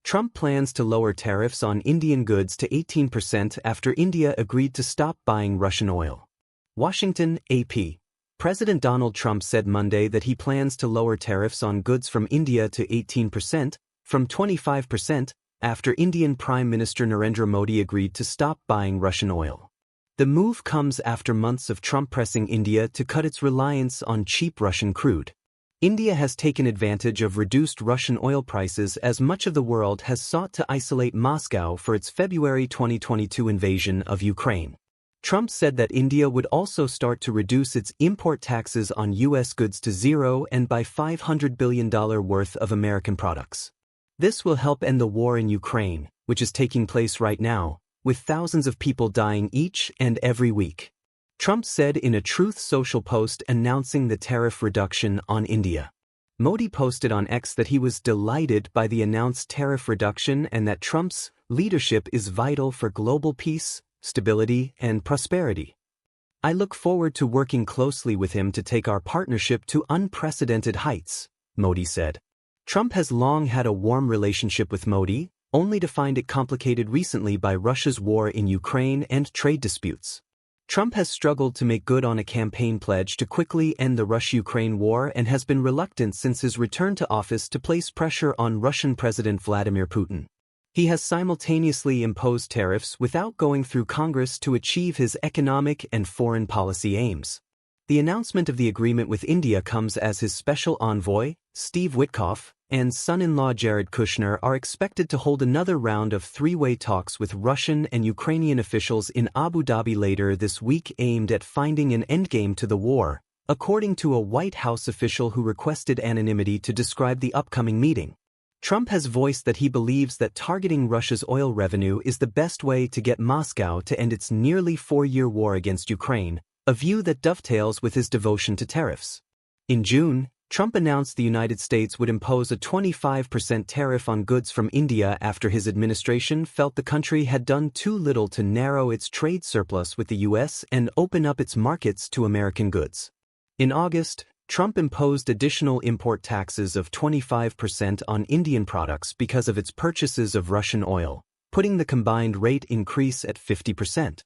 Trump plans to lower tariffs on Indian goods to 18% after India agreed to stop buying Russian oil. Washington, AP. President Donald Trump said Monday that he plans to lower tariffs on goods from India to 18%, from 25%, after Indian Prime Minister Narendra Modi agreed to stop buying Russian oil. The move comes after months of Trump pressing India to cut its reliance on cheap Russian crude. India has taken advantage of reduced Russian oil prices as much of the world has sought to isolate Moscow for its February 2022 invasion of Ukraine. Trump said that India would also start to reduce its import taxes on U.S. goods to zero and buy $500 billion worth of American products. This will help end the war in Ukraine, which is taking place right now, with thousands of people dying each and every week. Trump said in a Truth Social post announcing the tariff reduction on India. Modi posted on X that he was delighted by the announced tariff reduction and that Trump's leadership is vital for global peace, stability, and prosperity. I look forward to working closely with him to take our partnership to unprecedented heights, Modi said. Trump has long had a warm relationship with Modi, only to find it complicated recently by Russia's war in Ukraine and trade disputes. Trump has struggled to make good on a campaign pledge to quickly end the Russia-Ukraine war and has been reluctant since his return to office to place pressure on Russian President Vladimir Putin. He has simultaneously imposed tariffs without going through Congress to achieve his economic and foreign policy aims. The announcement of the agreement with India comes as his special envoy, Steve Witkoff, and son-in-law Jared Kushner are expected to hold another round of three-way talks with Russian and Ukrainian officials in Abu Dhabi later this week aimed at finding an endgame to the war, according to a White House official who requested anonymity to describe the upcoming meeting. Trump has voiced that he believes that targeting Russia's oil revenue is the best way to get Moscow to end its nearly four-year war against Ukraine, a view that dovetails with his devotion to tariffs. In June, Trump announced the United States would impose a 25% tariff on goods from India after his administration felt the country had done too little to narrow its trade surplus with the U.S. and open up its markets to American goods. In August, Trump imposed additional import taxes of 25% on Indian products because of its purchases of Russian oil, putting the combined rate increase at 50%.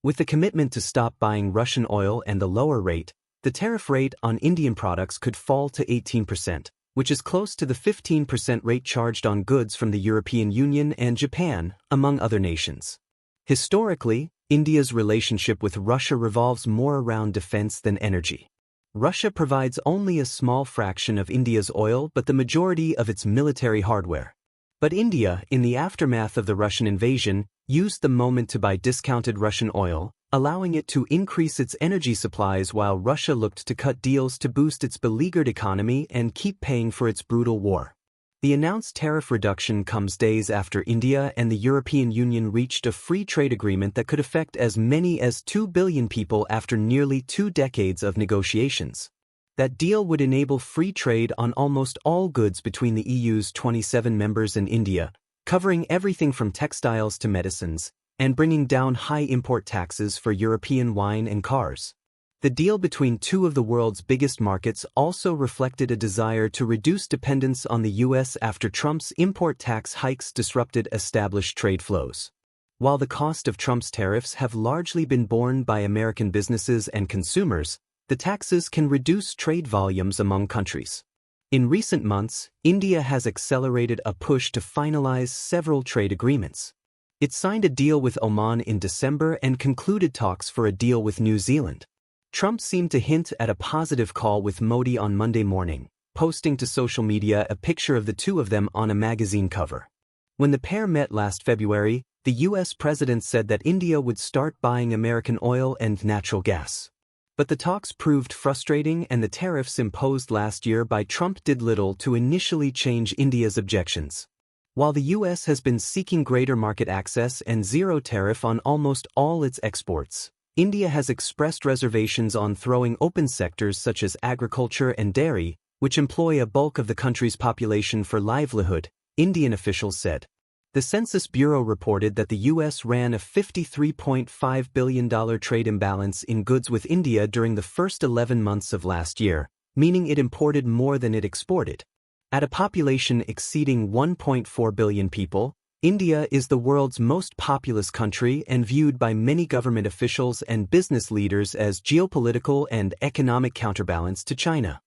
With the commitment to stop buying Russian oil and the lower rate, the tariff rate on Indian products could fall to 18%, which is close to the 15% rate charged on goods from the European Union and Japan, among other nations. Historically, India's relationship with Russia revolves more around defense than energy. Russia provides only a small fraction of India's oil but the majority of its military hardware. But India, in the aftermath of the Russian invasion, used the moment to buy discounted Russian oil, allowing it to increase its energy supplies while Russia looked to cut deals to boost its beleaguered economy and keep paying for its brutal war. The announced tariff reduction comes days after India and the European Union reached a free trade agreement that could affect as many as 2 billion people after nearly 2 decades of negotiations. That deal would enable free trade on almost all goods between the EU's 27 members and India, covering everything from textiles to medicines, and bringing down high import taxes for European wine and cars. The deal between two of the world's biggest markets also reflected a desire to reduce dependence on the U.S. after Trump's import tax hikes disrupted established trade flows. While the cost of Trump's tariffs have largely been borne by American businesses and consumers, the taxes can reduce trade volumes among countries. In recent months, India has accelerated a push to finalize several trade agreements. It signed a deal with Oman in December and concluded talks for a deal with New Zealand. Trump seemed to hint at a positive call with Modi on Monday morning, posting to social media a picture of the two of them on a magazine cover. When the pair met last February, the U.S. president said that India would start buying American oil and natural gas. But the talks proved frustrating and the tariffs imposed last year by Trump did little to initially change India's objections. While the U.S. has been seeking greater market access and zero tariff on almost all its exports, India has expressed reservations on throwing open sectors such as agriculture and dairy, which employ a bulk of the country's population for livelihood, Indian officials said. The Census Bureau reported that the U.S. ran a $53.5 billion trade imbalance in goods with India during the first 11 months of last year, meaning it imported more than it exported. At a population exceeding 1.4 billion people, India is the world's most populous country and viewed by many government officials and business leaders as geopolitical and economic counterbalance to China.